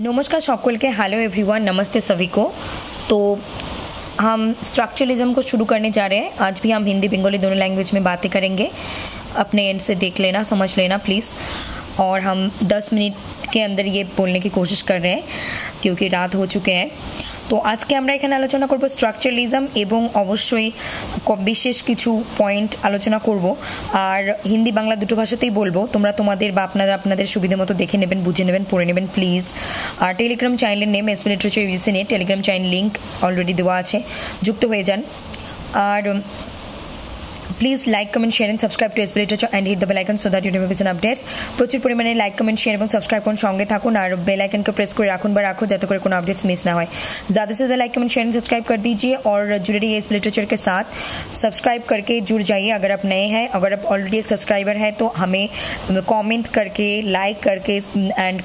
नमस्कार सकल के हेलो एवरीवन, नमस्ते सभी को। तो हम स्ट्रक्चरलिज्म को शुरू करने जा रहे हैं। आज भी हम हिंदी बंगाली दोनों लैंग्वेज में बातें करेंगे। अपने एंड से देख लेना, समझ लेना प्लीज़। और हम 10 मिनट के अंदर ये बोलने की कोशिश कर रहे हैं क्योंकि रात हो चुके हैं। तो आज के আমরা এখানে আলোচনা করব স্ট্রাকচারালিজম এবং অবশ্যই বিশেষ কিছু পয়েন্ট আলোচনা করব। আর হিন্দি বাংলা দুটো ভাষাতেই বলবো, তোমরা তোমাদের বা আপনাদের সুবিধা মতো দেখে নেবেন, বুঝে নেবেন, পড়ে নেবেন প্লিজ। আর টেলিগ্রাম চ্যানেলের name SP literature UGC NET, Telegram channel link already দেওয়া আছে, যুক্ত হয়ে যান। আর please like comment share and subscribe to SP literature and hit the bell icon so that you never miss an updates. প্রচুর পরিমাণে like comment share এবং subscribe করুন, সঙ্গে থাকুন আর बेल आइकन को प्रेस করে রাখুন বা রাখো যাতে করে কোনো अपडेट्स मिस ना हो। ज़्यादा से ज़्यादा like comment share and subscribe कर दीजिए और जुड़े रहिए इस लिटरेचर के साथ। सब्सक्राइब करके जुड़ जाइए अगर आप नए हैं। अगर आप ऑलरेडी एक सब्सक्राइबर हैं तो हमें कमेंट करके, लाइक करके एंड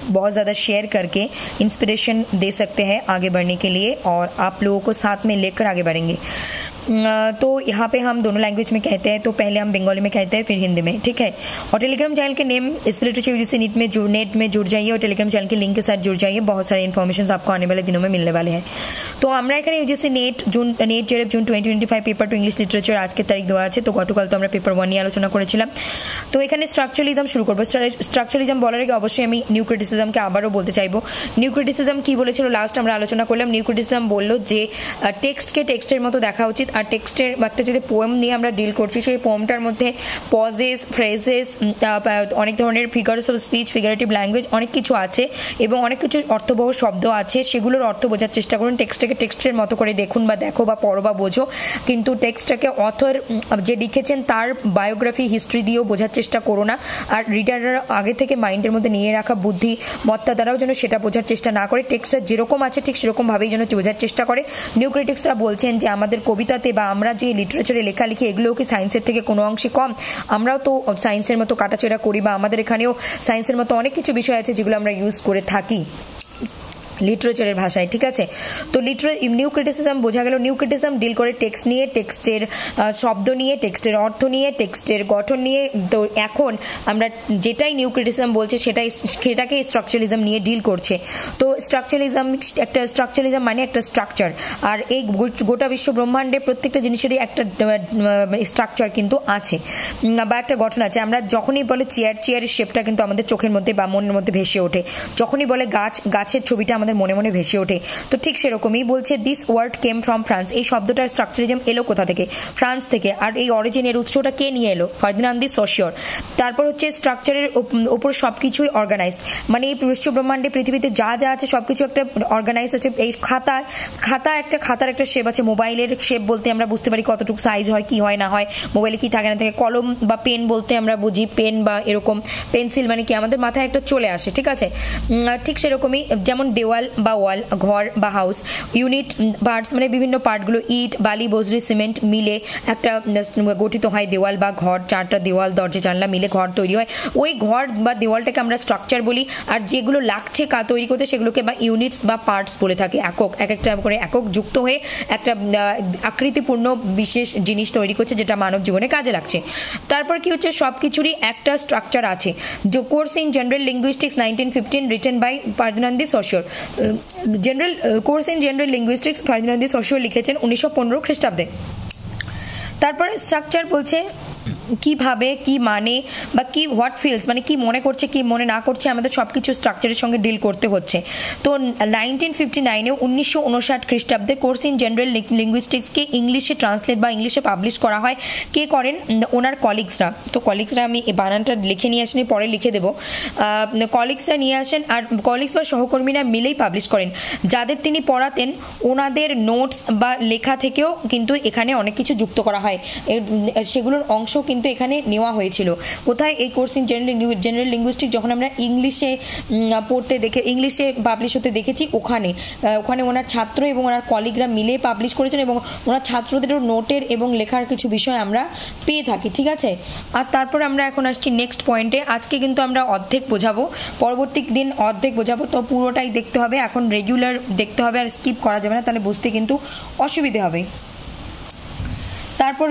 बहुत ज़्यादा शेयर करके इंस्पिरेशन दे सकते हैं आगे बढ़ने के लिए, और आप लोगों को साथ में लेकर आगे बढ़ेंगे। तो यहाँ पे हम दोनों लैंग्वेज में कहते हैं, तो पहले हम बंगाली में कहते हैं फिर हिंदी में, ठीक है। और टेलीग्राम चैनल के name SP literature UGC net में जुड़ जाइए और टेलीग्राम चैनल के लिंक के साथ जुड़ जाइए। बहुत सारे इन्फॉर्मेशन आपको आने वाले दिनों में मिलने वाले हैं। तो আমরা এখানে UGC net June 2025 paper to English literature আজকে তারিখ দেওয়া আছে। তো গতকাল তো আমরা পেপার 1 নিয়ে আলোচনা করেছিলাম। তো এখানে স্ট্রাকচারালিজম শুরু করব। স্ট্রাকচারালিজম বলার আগে অবশ্যই আমি নিউ ক্রিটিসিজমকে আবারও বলতে চাইবো। নিউ ক্রিটিসিজম কি বলেছিল লাস্ট আমরা আলোচনা করলাম। নিউ ক্রিটিসিজম বলল যে টেক্সটকে টেক্সটের মতো দেখা উচিত, আর টেক্সটের একটা যদি পোয়েম নিয়ে আমরা ডিল করছি সেই পোয়েমটার মধ্যে পজেস, ফ্রেজেস, অনেক ধরনের figures of speech, figurative language অনেক কিছু আছে এবং অনেক কিছু অর্থবহ শব্দ আছে। সেগুলোর অর্থ বোঝার চেষ্টা করুন। টেক্সটটাকে টেক্সটের মতো করে দেখুন বা দেখো বা পড়ো বা বোঝো, কিন্তু টেক্সটটাকে অথর যে লিখেছেন তার বায়োগ্রাফি, হিস্ট্রি দিয়েও বোঝার চেষ্টা করো না। আর রিডাররা আগে থেকে মাইন্ডের মধ্যে নিয়ে রাখা বুদ্ধি মত্তা দ্বারাও যেন সেটা বোঝার চেষ্টা না করে, টেক্সটটা যেরকম আছে ঠিক সেরকম ভাবেই যেন বোঝার চেষ্টা করে। নিউ ক্রিটিক্সরা বলছেন যে আমাদের কবিতাতে বা আমরা যে লিটারেচারে লেখালেখি এগুলোও কি সায়েন্সের থেকে কোনো অংশে কম? আমরাও তো সায়েন্সের মতো কাটাচেরা করি বা আমাদের এখানেও সায়েন্সের মতো অনেক কিছু বিষয় আছে যেগুলো আমরা ইউজ করে থাকি লিটারেচারের ভাষায়, ঠিক আছে। তো নিউ ক্রিটিসিজম বোঝা গেল। নিউ ক্রিটিসিজম ডিল করে টেক্সট নিয়ে, টেক্সটের শব্দ নিয়ে, টেক্সটের অর্থ নিয়ে, টেক্সটের গঠন নিয়ে। তো এখন আমরা যেটাই নিউ ক্রিটিসিজম বলছে সেটাকে স্ট্রাকচারালিজম নিয়ে ডিল করছে। তো স্ট্রাকচারালিজম মানে একটা স্ট্রাকচার, আর এই গোটা বিশ্ব ব্রহ্মাণ্ডে প্রত্যেকটা জিনিসেরই একটা স্ট্রাকচার কিন্তু আছে বা একটা গঠন আছে। আমরা যখনই বলে চেয়ারের শেপটা কিন্তু আমাদের চোখের মধ্যে বা মনের মধ্যে ভেসে ওঠে। যখনই বলে গাছের ছবিটা আমাদের মনে মনে ভেসে ওঠে। তো ঠিক সেরকমই বলছে this word came from France. এই শব্দটার স্ট্রাকচারালিজম এলো কোথা থেকে? ফ্রান্স থেকে। আর এই অরিজিনের উৎসটা কে নিয়ে এলো? Ferdinand de সসিওর। তারপর হচ্ছে স্ট্রাকচারের উপর সবকিছুই অর্গানাইজড, মানে এই বিশ্ব ব্রহ্মাণ্ডে পৃথিবীতে যা যা আছে সবকিছু একটা অর্গানাইজড আছে। এই খাতার একটা শেপ আছে। মোবাইলের শেপ বলতে আমরা বুঝতে পারি কতটুকু সাইজ হয়, কি হয় না হয়, মোবাইলে কি থাকে না থাকে। কলম বা পেন বলতে আমরা বুঝি পেন বা এরকম পেন্সিল মানে কি আমাদের মাথায় একটা চলে আসে, ঠিক আছে। ঠিক সেরকমই যেমন দেওয়াল বা ওয়াল, ঘর বা হাউস, ইউনিট পার্টস মানে বিভিন্ন পার্টগুলো, ইট, বালি, বজরি, সিমেন্ট মিলে একটা গঠিত হয় দেওয়াল বা ঘর। 4টা দেওয়াল, দরজা, জানলা মিলে ঘর তৈরি হয়। ওই ঘর বা দেওয়ালটাকে আমরা স্ট্রাকচার বলি। আর যেগুলো লাগছে তৈরি করতে সেগুলোকে বা ইউনিটস বা পার্টস বলে থাকি। একক, এক একটা করে একক যুক্ত হয়ে একটা আকৃতিপূর্ণ বিশেষ জিনিস তৈরি করছে যেটা মানব জীবনে কাজে লাগছে। তারপর কি হচ্ছে, সবকিছুরই একটা স্ট্রাকচার আছে। Course in general linguistics 1915 written by Ferdinand de Saussure. Course in general linguistics Ferdinand de Saussure লিখেছেন 1915 খ্রিস্টাব্দে। তারপরে স্ট্রাকচার বলছে কিভাবে, কি মানে বা কি হোয়াট ফিলস মানে কি মনে করছে, কি মনে না করছে, আমাদের সবকিছু স্ট্রাকচারের সঙ্গে ডিল করতে হচ্ছে। তো 1959 খ্রিস্টাব্দে কোর্স ইন জেনারেল লিঙ্গুইস্টিক্সকে ইংলিশে ট্রান্সলেট বা ইংলিশে পাবলিশ করা হয়। কে করেন? ওনার কলিগসরা। তো কলিগসরা আমি এই বানানটা লিখে নিয়ে আসেনি, পরে লিখে দেবো। কলিগসরা নিয়ে আসেন আর কলিগস বা সহকর্মীরা মিলেই পাবলিশ করেন। যাদের তিনি পড়াতেন ওনাদের নোটস বা লেখা থেকেও কিন্তু এখানে অনেক কিছু যুক্ত করা হয়। সেগুলোর অংশ কিন্তু এখানে নেওয়া হয়েছিল। কোথায়? এই কোর্স ইন জেনারেল লিঙ্গুইস্টিক্স যখন আমরা ইংলিশে পড়তে ইংলিশে পাবলিশ হতে দেখেছি, ওখানে ওনার ছাত্র এবং ওনার কলিগরা মিলে পাবলিশ করেছেন এবং ওনার ছাত্রদেরও নোটের এবং লেখার কিছু বিষয় আমরা পেয়ে থাকি, ঠিক আছে। আর তারপর আমরা এখন আসছি নেক্সট পয়েন্টে। আজকে কিন্তু আমরা অর্ধেক বোঝাবো, পরবর্তী দিন অর্ধেক বোঝাবো। তো পুরোটাই দেখতে হবে, এখন রেগুলার দেখতে হবে, আর স্কিপ করা যাবে না, তাহলে বুঝতে কিন্তু অসুবিধে হবে। তারপর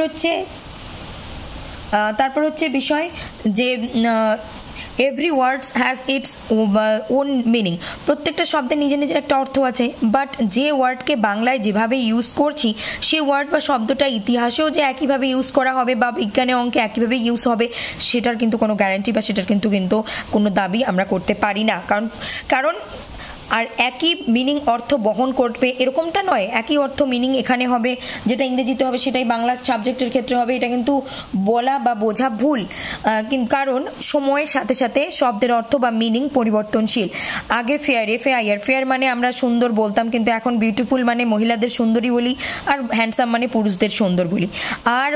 হচ্ছে বিষয় যে every words has its own meaning. প্রত্যেকটা শব্দের নিজের নিজের একটা অর্থ আছে, বাট যে ওয়ার্ডকে বাংলায় যেভাবে ইউজ করছি সেই ওয়ার্ড বা শব্দটা ইতিহাসেও যে একইভাবে ইউজ করা হবে বা বিজ্ঞানে অঙ্কে একইভাবে ইউজ হবে সেটার কিন্তু কোনো গ্যারান্টি বা সেটার কিন্তু কোনো দাবি আমরা করতে পারি না। কারণ আর একই মিনিং অর্থ বহন করবে এরকমটা নয়। একই অর্থ মিনিং এখানে হবে, যেটা ইংরেজিতে হবে সেটাই বাংলা সাবজেক্টের ক্ষেত্রে হবে, এটা কিন্তু বলা বা বোঝা ভুল। কারণ সময়ের সাথে সাথে শব্দের অর্থ বা মিনিং পরিবর্তনশীল। আগে ফেয়ার, ফেয়ার মানে আমরা সুন্দর বলতাম, কিন্তু এখন বিউটিফুল মানে মহিলাদের সুন্দরী বলি, আর হ্যান্ডসাম মানে পুরুষদের সুন্দর বলি। আর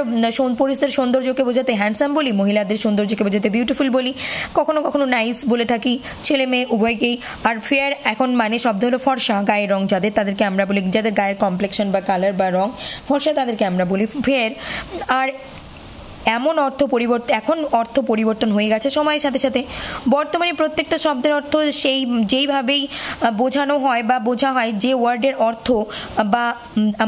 পুরুষদের সৌন্দর্যকে বোঝাতে হ্যান্ডসাম বলি, মহিলাদের সৌন্দর্যকে বোঝাতে বিউটিফুল বলি, কখনো কখনো নাইস বলে থাকি, ছেলে মেয়ে উভয়কেই। আর ফেয়ার এখন মানে শব্দ হলো ফর্সা, গায়ের রং যাদের, তাদেরকে আমরা বলি, যাদের গায়ের কমপ্লেকশন বা কালার বা রং ফর্সা, তাদেরকে আমরা বলি ফেয়ার। আর এখন অর্থ পরিবর্তন হয়ে গেছে সময়ের সাথে সাথে। বর্তমানে প্রত্যেকটা শব্দের অর্থ যেইভাবেই বোঝানো হয় বা বোঝা হয়, যে ওয়ার্ডের অর্থ বা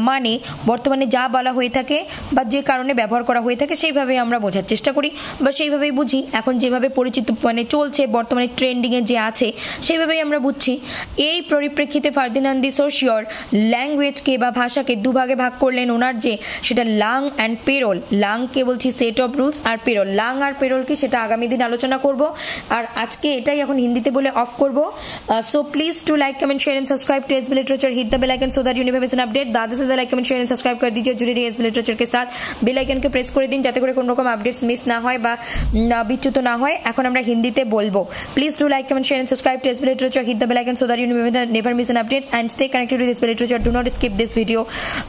মানে বর্তমানে যা বলা হয়ে থাকে বা যে কারণে ব্যবহার করা হয়ে থাকে সেইভাবে আমরা বোঝার চেষ্টা করি বা সেইভাবেই বুঝি। এখন যেভাবে পরিচিত মানে চলছে বর্তমানে ট্রেন্ডিং এ যে আছে সেইভাবেই আমরা বুঝছি। এই পরিপ্রেক্ষিতে ফার্দিনান্দ দি সোশিওর ল্যাঙ্গুয়েজকে বা ভাষাকে দুভাগে ভাগ করলেন ওনার, যে সেটা লাং অ্যান্ড পেরোল। লাংকে বলছি সেট অফ রুলস, আর পেরোল, লাং আর পেরোল কি সেটা আগামী দিন আলোচনা করব। আর আজকে এটাই এখন হিন্দিতে বলে অফ করব। So please to like comment share and subscribe to SB literature, hit the bell icon so that you never miss an update. दादा से like comment share and subscribe कर दीजिए, जुड़े रहिए एसबी लिटरेचर के साथ। बेल आइकन के press করে দিন যাতে করে কোনো রকম আপডেটস মিস না হয় বা বিচ্যুত না হয়। এখন আমরা হিন্দিতে বলবো। Please do like comment share and subscribe to SB literature, hit the bell icon so that you never miss an updates and stay connected with SB literature. Do not skip this video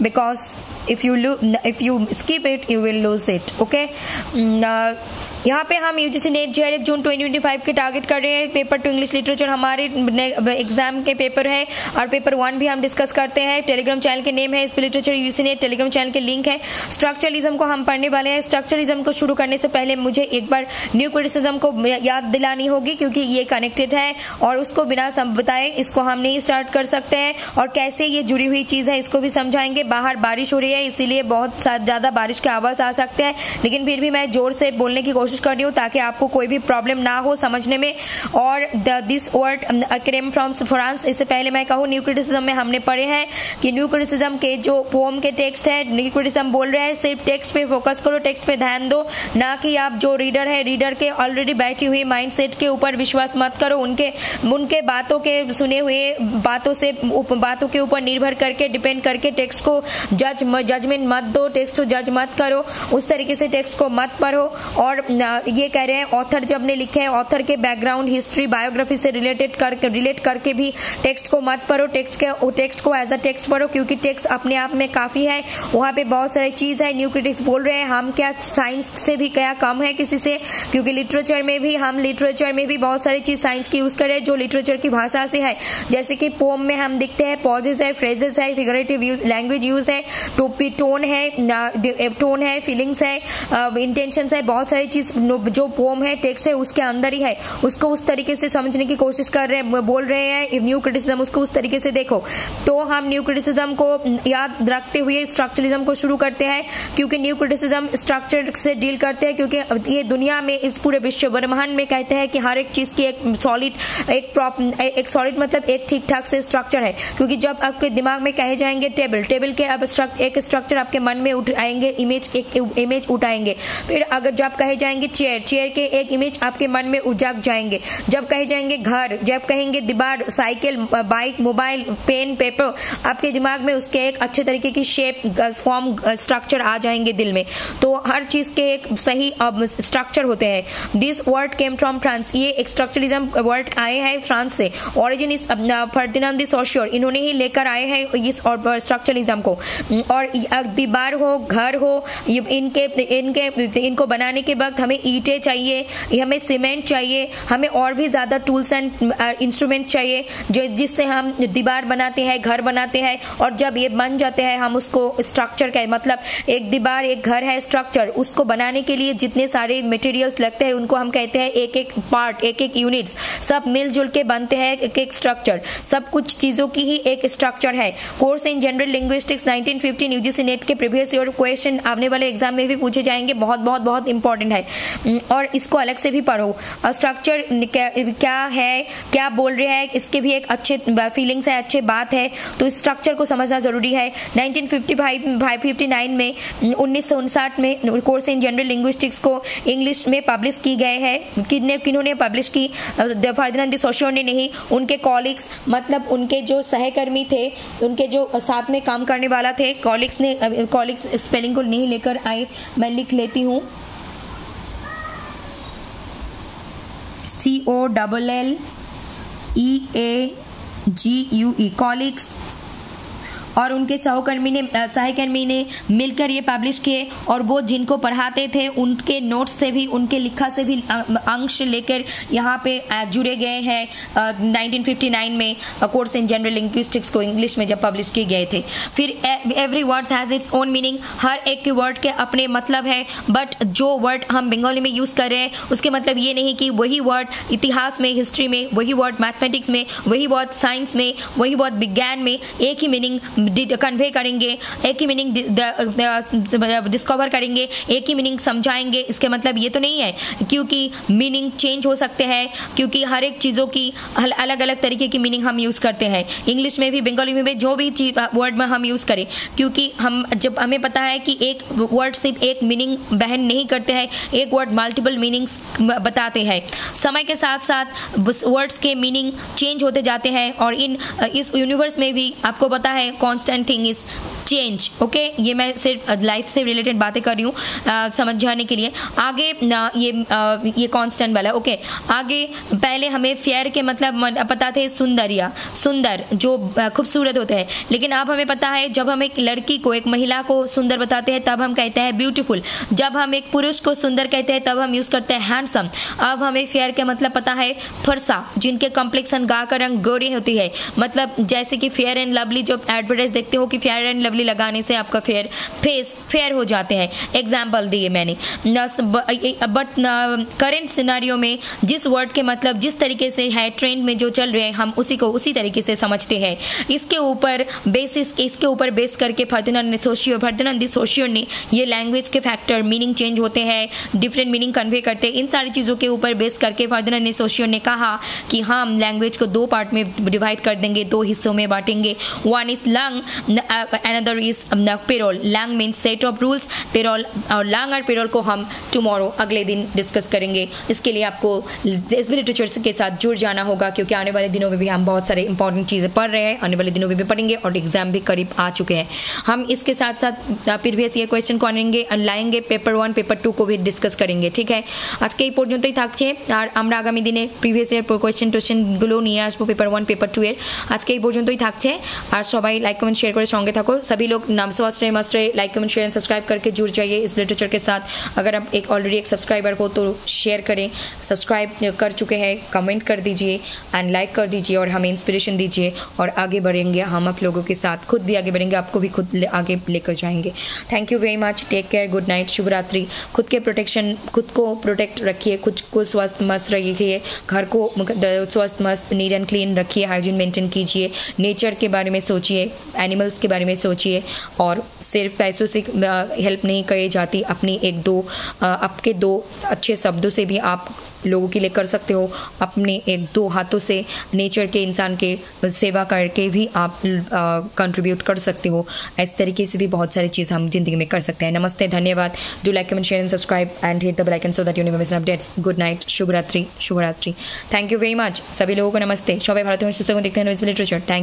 because if you skip it you will lose it. Okay, यहाँ पे हम UGC net JRF जून 2025 के target कर रहे हैं। Paper 2 English literature हमारे exam के paper है और पेपर 1 भी हम डिस्कस करते हैं। टेलीग्राम चैनल के नेम है SB literature UGC net, Telegram channel के लिंक है। स्ट्रक्चरलिज्म को हम पढ़ने वाले हैं। स्ट्रक्चरलिज्म को शुरू करने से पहले मुझे एक बार न्यू क्रिटिसिज्म को याद दिलानी होगी क्योंकि ये कनेक्टेड है और उसको बिना बताए इसको हम नहीं स्टार्ट कर सकते हैं। और कैसे ये जुड़ी हुई चीज है इसको भी समझाएंगे। बाहर बारिश हो रही है इसीलिए बहुत ज्यादा बारिश के आवाज आ सकते हैं, लेकिन फिर भी मैं जोर से बोलने की कोशिश कर रही हूँ ताकि आपको कोई भी प्रॉब्लम ना हो समझने में। और this word came from France. इससे पहले मैं कहूँ न्यू क्रिटिसिज्म में हमने पढ़े हैं कि न्यू क्रिटिसिज्म के जो पोम के टेक्स्ट है, न्यू क्रिटिसिज्म बोल रहे हैं सिर्फ टेक्स्ट पे फोकस करो, टेक्स्ट पे ध्यान दो, ना कि आप जो रीडर है रीडर के ऑलरेडी बैठी हुई माइंडसेट के ऊपर विश्वास मत करो। उनके बातों के सुने हुए बातों के ऊपर निर्भर करके डिपेंड करके टेक्स्ट को जजमेंट मत दो, टेक्स्ट को जज मत करो, उस तरीके से टेक्स्ट को मत पढ़ो। और ये कह रहे हैं ऑथर जब ने लिखे हैं ऑथर के बैकग्राउंड हिस्ट्री बायोग्राफी से रिलेट करके भी टेक्स्ट को मत पढ़ो, टेक्स्ट को एज अ टेक्स्ट पढ़ो क्योंकि टेक्स्ट अपने आप में काफी है, वहां पे बहुत सारी चीज है। न्यू क्रिटिक्स बोल रहे हैं हम क्या साइंस से भी क्या कम है किसी से, क्योंकि लिटरेचर में भी बहुत सारी चीज साइंस की यूज करे जो लिटरेचर की भाषा से है। जैसे कि पोम में हम दिखते हैं पॉजेस है, फ्रेजेस है, फिगरेटिव लैंग्वेज यूज है, टोन है, फीलिंग्स है, इंटेंशंस है, बहुत सारी चीज जो पोम है टेक्स्ट है उसके अंदर ही है। उसको उस तरीके से समझने की कोशिश कर रहे हैं, बोल रहे हैं न्यू क्रिटिसिज्म उसको उस तरीके से देखो। तो हम न्यू क्रिटिसिज्म को याद रखते हुए स्ट्रक्चरलिज्म को शुरू करते हैं क्योंकि न्यू क्रिटिसिज्म स्ट्रक्चर से डील करते हैं। क्योंकि ये दुनिया में इस पूरे विश्व ब्रह्मांड में कहते हैं कि हर एक चीज की एक सॉलिड मतलब एक ठीक ठाक से स्ट्रक्चर है। क्योंकि जब आपके दिमाग में कहे जाएंगे टेबल के अब एक स्ट्रक्चर आपके मन में उठ आएंगे, इमेज उठाएंगे। फिर अगर जब कहे जाएंगे चेयर के एक इमेज आपके मन में उजाग जाएंगे। जब कहे जाएंगे घर, जब कहेंगे दीवार, cycle, bike, mobile, pen, paper, आपके दिमाग में उसके एक अच्छे तरीके की शेप, फॉर्म, स्ट्रक्चर आ जाएंगे दिल में। तो हर चीज के एक सही स्ट्रक्चर होते हैं। This word came from France, ये एक स्ट्रक्चरलिज्म वर्ड आए हैं फ्रांस से। ओरिजिन इस फर्दिनांद दी सोशियोर, इन्होंने ही लेकर आए हैं इस स्ट्रक्चरलिज्म को। और दीवार हो, घर हो, इनको बनाने के वक्त हमें ईंटें चाहिए, हमें सीमेंट चाहिए, हमें और भी ज्यादा टूल्स एंड इंस्ट्रूमेंट चाहिए जिससे हम दीवार बनाते हैं, घर बनाते हैं। और जब ये बन जाते हैं हम उसको स्ट्रक्चर का मतलब एक दीवार, एक घर है स्ट्रक्चर, उसको बनाने के लिए जितने सारे मटेरियल्स लगते हैं उनको हम कहते हैं एक एक पार्ट, एक एक यूनिट्स, सब मिलजुल के बनते हैं एक एक स्ट्रक्चर। सब कुछ चीजों की ही एक स्ट्रक्चर है। Course in general linguistics 1915 UGC net के प्रीवियस ईयर क्वेश्चन आने वाले एग्जाम में भी पूछे जाएंगे, बहुत बहुत बहुत इंपॉर्टेंट है और इसको अलग से भी पढ़ो। स्ट्रक्चर क्या है, क्या बोल रहे हैं, इसके भी एक अच्छे फीलिंग्स है, अच्छे बात है, तो इस स्ट्रक्चर को समझना जरूरी है। 1959 में 1959 में कोर्स इन जनरल लिंग्विस्टिक्स को इंग्लिश में पब्लिश की गए हैं। किन्होंने पब्लिश की? फर्दिनांद डी सोशियो ने नहीं, उनके कॉलिग्स, मतलब उनके जो सहकर्मी थे, उनके जो साथ में काम करने वाला थे, कॉलिग्स ने, कॉलिग्स स्पेलिंग को नहीं लेकर आए, मैं लिख लेती हूँ, COLLEAGUE, कॉलिग्स, और उनके सहकर्मी ने मिलकर ये पब्लिश किए और वो जिनको पढ़ाते थे उनके नोट्स से भी, उनके लिखा से भी अंश लेकर यहाँ पे जुड़े गए हैं 1959 में कोर्स इन जनरल लिंग्विस्टिक्स को इंग्लिश में जब पब्लिश किए गए थे। फिर every word has its own meaning, हर एक वर्ड के अपने मतलब है, बट जो वर्ड हम बंगाली में यूज कर रहे हैं उसके मतलब ये नहीं कि वही वर्ड इतिहास में, हिस्ट्री में, वही वर्ड मैथमेटिक्स में, वही वर्ड साइंस में, वही वर्ड विज्ञान में एक ही मीनिंग कन्वे करेंगे, एक ही मीनिंग डिस्कवर करेंगे, एक ही मीनिंग समझाएंगे। इसके मतलब ये तो नहीं है, क्योंकि मीनिंग चेंज हो सकते हैं, क्योंकि हर एक चीज़ों की अलग अलग तरीके की मीनिंग हम यूज़ करते हैं। इंग्लिश में भी, बंगाली में भी, जो भी चीज वर्ड में हम यूज़ करें, क्योंकि हमें पता है कि एक वर्ड सिर्फ एक मीनिंग बहन नहीं करते हैं, एक वर्ड मल्टीपल मीनिंग्स बताते हैं। समय के साथ साथ वर्ड्स के मीनिंग चेंज होते जाते हैं और इस यूनिवर्स में भी आपको पता है constant thing is change. Okay, ये मैं सिर्फ लाइफ से रिलेटेड बातें कर रही हूँ समझाने के लिए। आगे ये कांस्टेंट वाला। ओके, आगे पहले हमें फेयर के मतलब पता थे, सुंदरिया, सुंदर जो खूबसूरत होते हैं, लेकिन अब हमें पता है जब हम एक लड़की को, एक महिला को सुंदर बताते हैं तब हम कहते हैं ब्यूटीफुल। जब हम एक पुरुष को सुंदर कहते हैं तब हम यूज करते हैं हैंडसम। अब हमें फेयर के मतलब पता है फरसा, जिनके कॉम्प्लेक्सन गा का रंग गोरी होती है, मतलब जैसे कि फेयर एंड लवली, जो एडवर्टाइज देखते हो कि फेयर एंड लवली लगाने से आपका फेयर हो जाते हैं, एग्जाम्पल दिए मैंने। बट करेंट सिनारियो में जिस वर्ड के मतलब जिस तरीके से है, ट्रेंड में जो चल रहे हैं, हम उसी को उसी तरीके से समझते हैं। इसके ऊपर बेस करके फर्दिनांद डी सोशियो ने ये लैंग्वेज के फैक्टर, मीनिंग चेंज होते हैं, डिफरेंट मीनिंग कन्वे करते हैं, इन सारी चीज़ों के ऊपर बेस करके फर्दिनांद डी सोशियो ने कहा कि हम लैंग्वेज को दो पार्ट में डिवाइड कर देंगे, दो हिस्सों में बांटेंगे। One is langue, another is payroll. Lang means set of rules, payroll और lang और payroll को हम tomorrow अगले दिन डिस्कस करेंगे। इसके लिए आपको एसबी लिटरेचर के साथ जुड़ जाना होगा, क्योंकि आने वाले दिनों में भी हम बहुत सारे इंपॉर्टेंट चीज़ें पढ़ रहे हैं, आने वाले दिनों में भी पढ़ेंगे और एग्जाम भी करीब आ चुके हैं। हम इसके साथ साथ प्रीवियस ईयर क्वेश्चन को लाएंगे, पेपर 1 पेपर 2 को भी डिस्कस करेंगे। ठीक है, আজকে এই পর্যন্তই থাকছে, আর আমরা আগামী দিনে প্রিভিয়াস ইয়ার কোয়েশ্চেনগুলো নিয়ে আসবো পেপার 1 পেপার 2 এর। আজকে এই পর্যন্তই থাকছে, আর সবাই লাইক কমেন্ট শেয়ার করে सॉन्ग थको। सभी लोग मस्ट रहे, like comment share and subscribe करके जुड़ जाइए इस लिटरेचर के साथ। अगर आप ऑलरेडी एक सब्सक्राइबर हो तो शेयर करें, सब्सक्राइब कर चुके हैं कमेंट कर दीजिए एंड लाइक कर दीजिए और हमें इंस्पिरेशन दीजिए, और आगे बढ़ेंगे हम आप लोगों के साथ, खुद भी आगे बढ़ेंगे, आपको भी खुद आगे लेकर जाएंगे। Thank you very much, take care, good night, शुभ रात्रि। खुद को प्रोटेक्ट रखिए, खुद को स्वस्थ मस्त रखिए, घर को स्वस्थ मस्त नीट एंड क्लीन रखिए, हाइजीन मेंटेन कीजिए, नेचर के बारे में सोचिए, एनिमल्स के बारे में सोचिए, और सिर्फ पैसों से हेल्प नहीं करी जाती, आपके दो अच्छे शब्दों से भी आप लोगों के लिए कर सकते हो, अपने एक दो हाथों से नेचर के, इंसान के सेवा करके भी आप कंट्रीब्यूट कर सकते हो। इस तरीके से भी बहुत सारी चीज़ हम जिंदगी में कर सकते हैं। नमस्ते, धन्यवाद। Do like comment share and subscribe and hit the bell icon so that you never miss updates. Good night, शुभ रात्रि। थैंक यू वेरी मच, सभी लोगों को नमस्ते। सबाई भारत में सुস্থ देखते हैं लिटरेचर। थैंक